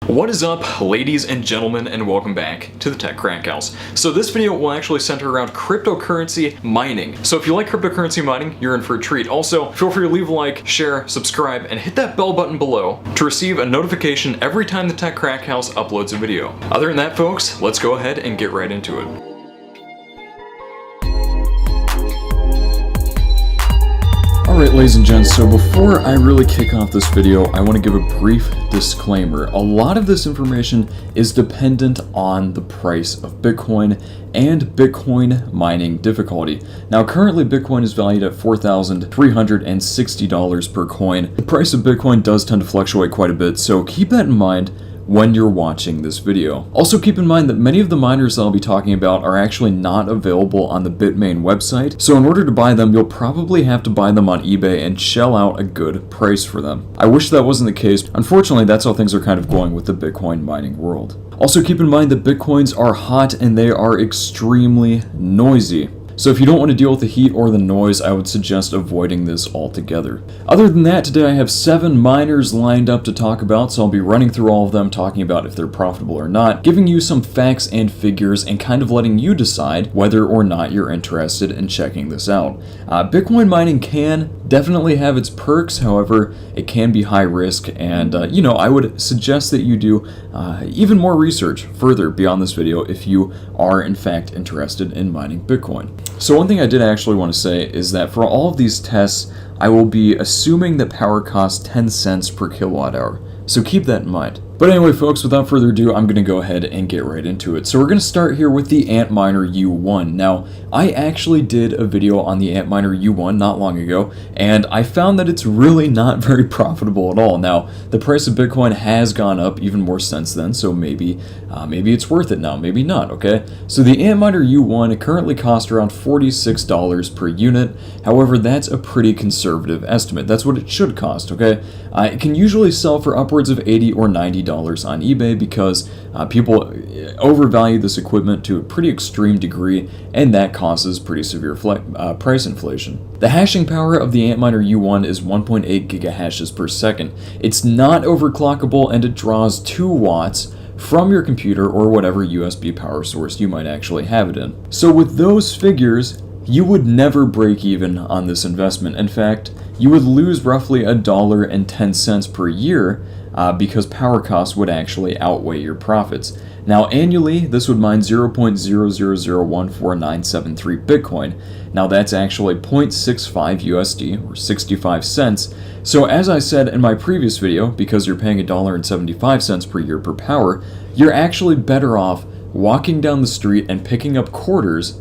What is up, ladies and gentlemen, and welcome back to the Tech Crack House. So this video will actually center around cryptocurrency mining. So if you like cryptocurrency mining, you're in for a treat. Also, feel free to leave a like, share, subscribe, and hit that bell button below to receive a notification every time the Tech Crack House uploads a video. Other than that, folks, let's go ahead and get right into it. Alright, ladies and gents, so before I really kick off this video, I want to give a brief disclaimer. A lot of this information is dependent on the price of Bitcoin and Bitcoin mining difficulty. Now, currently Bitcoin is valued at $4,360 per coin. The price of Bitcoin does tend to fluctuate quite a bit, so keep that in mind when you're watching this video. Also keep in mind that many of the miners that I'll be talking about are actually not available on the Bitmain website, so in order to buy them, you'll probably have to buy them on eBay and shell out a good price for them. I wish that wasn't the case. Unfortunately, that's how things are kind of going with the Bitcoin mining world. Also keep in mind that Bitcoins are hot and they are extremely noisy. So if you don't want to deal with the heat or the noise, I would suggest avoiding this altogether. Other than that, today I have 7 miners lined up to talk about, so I'll be running through all of them, talking about if they're profitable or not, giving you some facts and figures, and kind of letting you decide whether or not you're interested in checking this out. Bitcoin mining can definitely have its perks, however, it can be high risk, and I would suggest that you do even more research further beyond this video if you are in fact interested in mining Bitcoin. So one thing I did actually want to say is that for all of these tests, I will be assuming that power costs 10 cents per kilowatt hour. So keep that in mind. But anyway, folks, without further ado, I'm going to go ahead and get right into it. So we're going to start here with the Antminer U1. Now, I actually did a video on the Antminer U1 not long ago, and I found that it's really not very profitable at all. Now, the price of Bitcoin has gone up even more since then, so maybe it's worth it now, maybe not, okay? So the Antminer U1 currently costs around $46 per unit. However, that's a pretty conservative estimate. That's what it should cost, okay? It can usually sell for upwards of $80 or $90 on eBay because people overvalue this equipment to a pretty extreme degree, and that causes pretty severe price inflation. The hashing power of the Antminer U1 is 1.8 gigahashes per second. It's not overclockable, and it draws 2 watts from your computer or whatever USB power source you might actually have it in. So with those figures, you would never break even on this investment. In fact, you would lose roughly $1.10 per year because power costs would actually outweigh your profits. Now annually, this would mine 0.000149973 Bitcoin. Now that's actually 0.65 USD or 65 cents. So as I said in my previous video, because you're paying $1.75 per year per power, you're actually better off walking down the street and picking up quarters.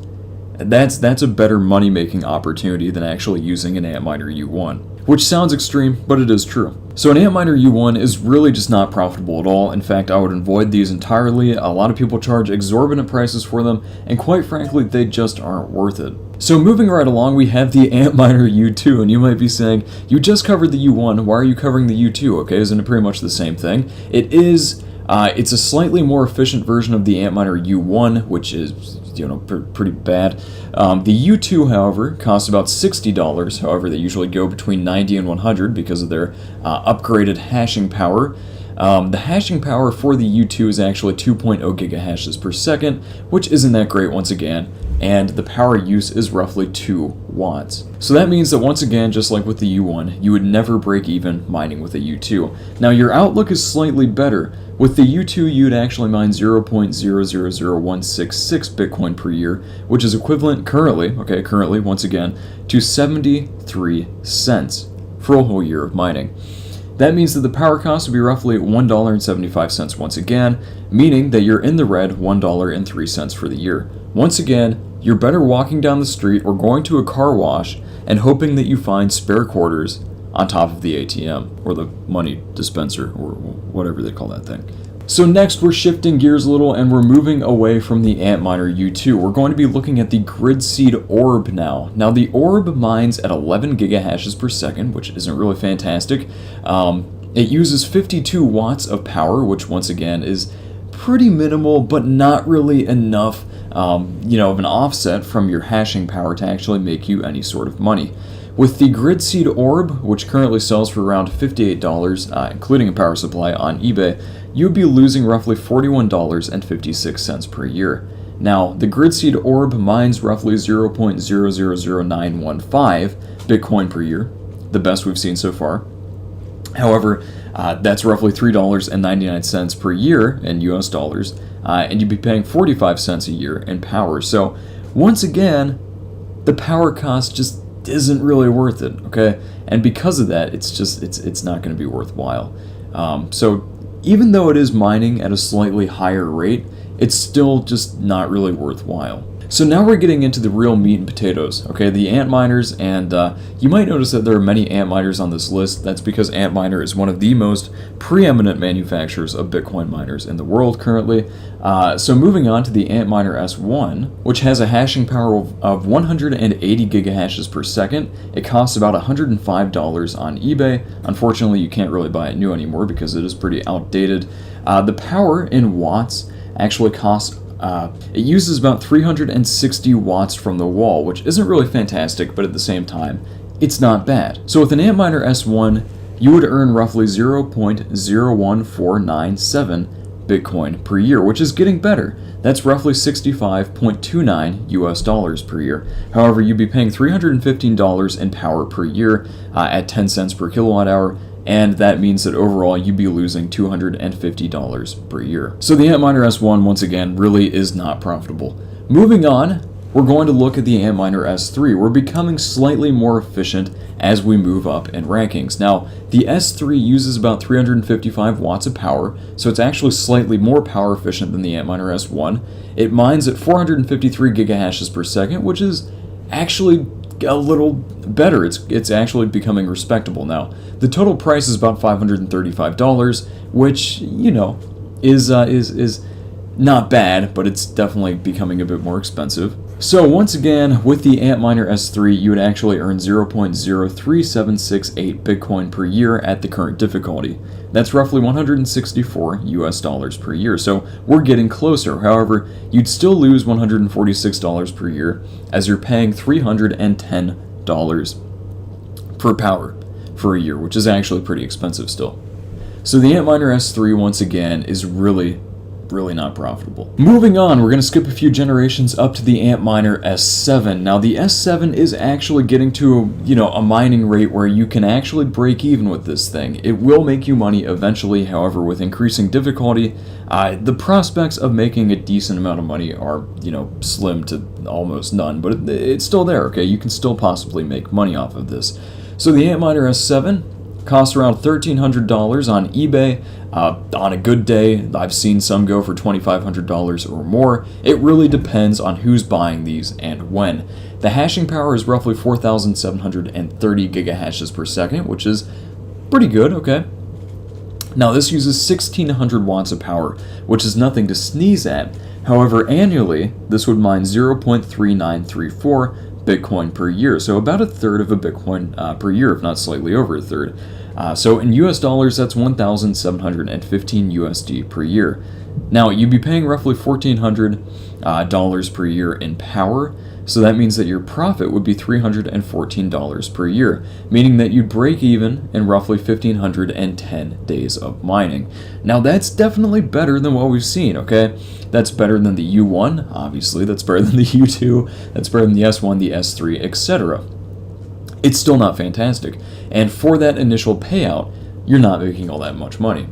That's a better money-making opportunity than actually using an Antminer U1. Which sounds extreme, but it is true. So an Antminer U1 is really just not profitable at all. In fact, I would avoid these entirely. A lot of people charge exorbitant prices for them, and quite frankly, they just aren't worth it. So moving right along, we have the Antminer U2, and you might be saying, you just covered the U1, why are you covering the U2? Okay, isn't it pretty much the same thing? It is. It's a slightly more efficient version of the Antminer U1, which is pretty bad. The U2, however, costs about $60. However, they usually go between 90 and 100 because of their upgraded hashing power. The hashing power for the U2 is actually 2.0 gigahashes per second, which isn't that great once again, and the power use is roughly 2 watts. So that means that once again, just like with the U1, you would never break even mining with a U2. Now your outlook is slightly better. With the U2, you'd actually mine 0.000166 Bitcoin per year, which is equivalent currently, once again, to 73 cents for a whole year of mining. That means that the power cost would be roughly $1.75 once again, meaning that you're in the red $1.03 for the year. Once again, you're better walking down the street or going to a car wash and hoping that you find spare quarters on top of the ATM, or the money dispenser, or whatever they call that thing. So next, we're shifting gears a little, and we're moving away from the Antminer U2. We're going to be looking at the Gridseed Orb now. Now, the Orb mines at 11 gigahashes per second, which isn't really fantastic. It uses 52 watts of power, which once again is pretty minimal, but not really enough, of an offset from your hashing power to actually make you any sort of money. With the Gridseed Orb, which currently sells for around $58, including a power supply on eBay, you'd be losing roughly $41.56 per year. Now, the Gridseed Orb mines roughly 0.000915 Bitcoin per year, the best we've seen so far. However, that's roughly $3.99 per year in US dollars, and you'd be paying 45 cents a year in power. So, once again, the power cost just isn't really worth it, okay? And because of that, it's not going to be worthwhile. So, even though it is mining at a slightly higher rate, it's still just not really worthwhile. So now we're getting into the real meat and potatoes, okay, the Antminers, and you might notice that there are many Antminers on this list. That's because Antminer is one of the most preeminent manufacturers of Bitcoin miners in the world currently. So moving on to the Antminer S1, which has a hashing power of 180 gigahashes per second. It costs about $105 on eBay. Unfortunately, you can't really buy it new anymore because it is pretty outdated. The power in watts actually costs it uses about 360 watts from the wall, which isn't really fantastic, but at the same time, it's not bad. So with an Antminer S1, you would earn roughly 0.01497 Bitcoin per year, which is getting better. That's roughly 65.29 US dollars per year. However, you'd be paying $315 in power per year at 10 cents per kilowatt hour, and that means that overall you'd be losing $250 per year. So the Antminer S1, once again, really is not profitable. Moving on, we're going to look at the Antminer S3. We're becoming slightly more efficient as we move up in rankings. Now, the S3 uses about 355 watts of power, so it's actually slightly more power efficient than the Antminer S1. It mines at 453 gigahashes per second, which is actually a little better. It's actually becoming respectable now. The total price is about $535, which, you know, is not bad, but it's definitely becoming a bit more expensive. So once again, with the Antminer S3, you would actually earn 0.03768 Bitcoin per year at the current difficulty. That's roughly 164 US dollars per year, so we're getting closer. However, you'd still lose $146 per year as you're paying $310 per power for a year, which is actually pretty expensive still. So the Antminer S3, once again, is really not profitable. Moving on, we're going to skip a few generations up to the Antminer S7. Now, the S7 is actually getting to, a mining rate where you can actually break even with this thing. It will make you money eventually, however, with increasing difficulty, the prospects of making a decent amount of money are, slim to almost none, but it's still there, okay? You can still possibly make money off of this. So the Antminer S7 costs around $1,300 on eBay. On a good day, I've seen some go for $2,500 or more. It really depends on who's buying these and when. The hashing power is roughly 4,730 gigahashes per second, which is pretty good, okay? Now, this uses 1,600 watts of power, which is nothing to sneeze at. However, annually, this would mine 0.3934 Bitcoin per year, so about a third of a Bitcoin per year, if not slightly over a third. So in US dollars, that's 1,715 USD per year. Now, you'd be paying roughly $1,400 per year in power, so that means that your profit would be $314 per year, meaning that you'd break even in roughly 1,510 days of mining. Now, that's definitely better than what we've seen, okay? That's better than the U1, obviously, that's better than the U2, that's better than the S1, the S3, etc. It's still not fantastic, and for that initial payout, you're not making all that much money.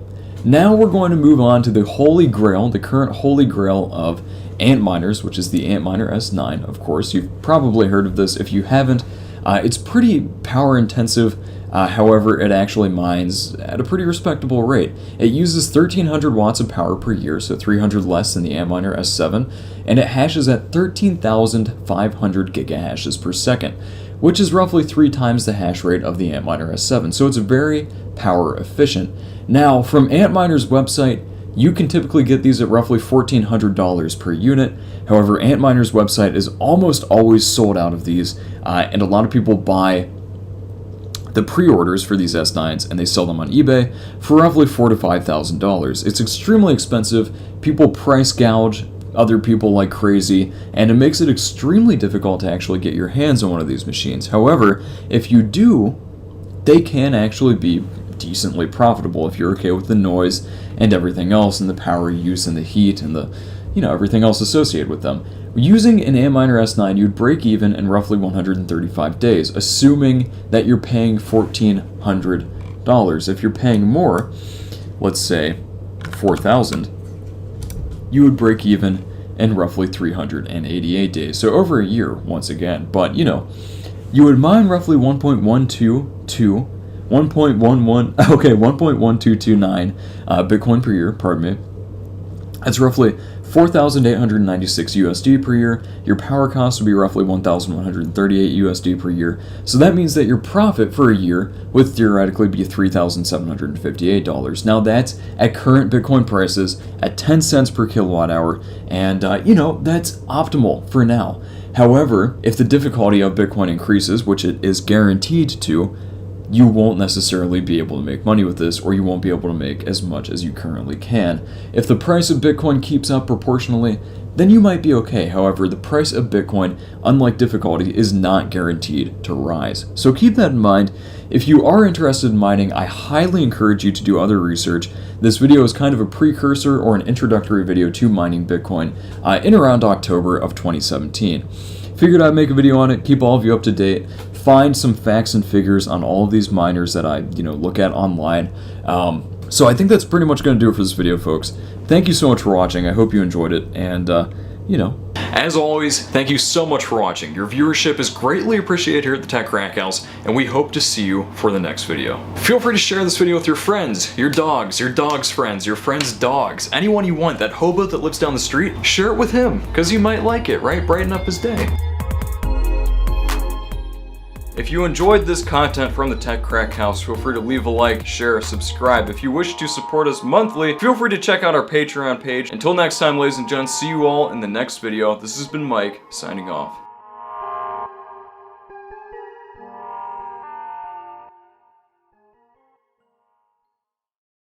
Now we're going to move on to the holy grail, the current holy grail of Antminers, which is the Antminer S9, of course. You've probably heard of this. If you haven't, it's pretty power intensive. However, it actually mines at a pretty respectable rate. It uses 1,300 watts of power per year, so 300 less than the Antminer S7, and it hashes at 13,500 gigahashes per second, which is roughly 3 times the hash rate of the Antminer S7, so it's very power efficient. Now, from Antminer's website, you can typically get these at roughly $1,400 per unit. However, Antminer's website is almost always sold out of these, and a lot of people buy the pre-orders for these S9s and they sell them on eBay for roughly $4,000 to $5,000. It's extremely expensive. People price gouge other people like crazy, and it makes it extremely difficult to actually get your hands on one of these machines. However, if you do, they can actually be decently profitable if you're okay with the noise and everything else, and the power use and the heat and the, everything else associated with them. Using an Antminer S9, you'd break even in roughly 135 days, assuming that you're paying $1,400. If you're paying more, let's say $4,000, you would break even in roughly 388 days. So over a year, once again. But, you would mine roughly 1.1229 Bitcoin per year, pardon me. That's roughly 4,896 USD per year. Your power cost would be roughly 1,138 USD per year. So that means that your profit for a year would theoretically be $3,758. Now that's at current Bitcoin prices at 10 cents per kilowatt hour, and that's optimal for now. However, if the difficulty of Bitcoin increases, which it is guaranteed to, you won't necessarily be able to make money with this, or you won't be able to make as much as you currently can. If the price of Bitcoin keeps up proportionally, then you might be okay. However, the price of Bitcoin, unlike difficulty, is not guaranteed to rise. So keep that in mind. If you are interested in mining, I highly encourage you to do other research. This video is kind of a precursor or an introductory video to mining Bitcoin in around October of 2017. Figured I'd make a video on it, keep all of you up to date, find some facts and figures on all of these miners that I, look at online. So I think that's pretty much going to do it for this video, folks. Thank you so much for watching. I hope you enjoyed it, and, As always, thank you so much for watching. Your viewership is greatly appreciated here at the Tech Crack House, and we hope to see you for the next video. Feel free to share this video with your friends, your dog's friends, your friends' dogs, anyone you want. That hobo that lives down the street, share it with him, because you might like it, right? Brighten up his day. If you enjoyed this content from the Tech Crack House, feel free to leave a like, share, subscribe. If you wish to support us monthly, feel free to check out our Patreon page. Until next time, ladies and gents, see you all in the next video. This has been Mike, signing off.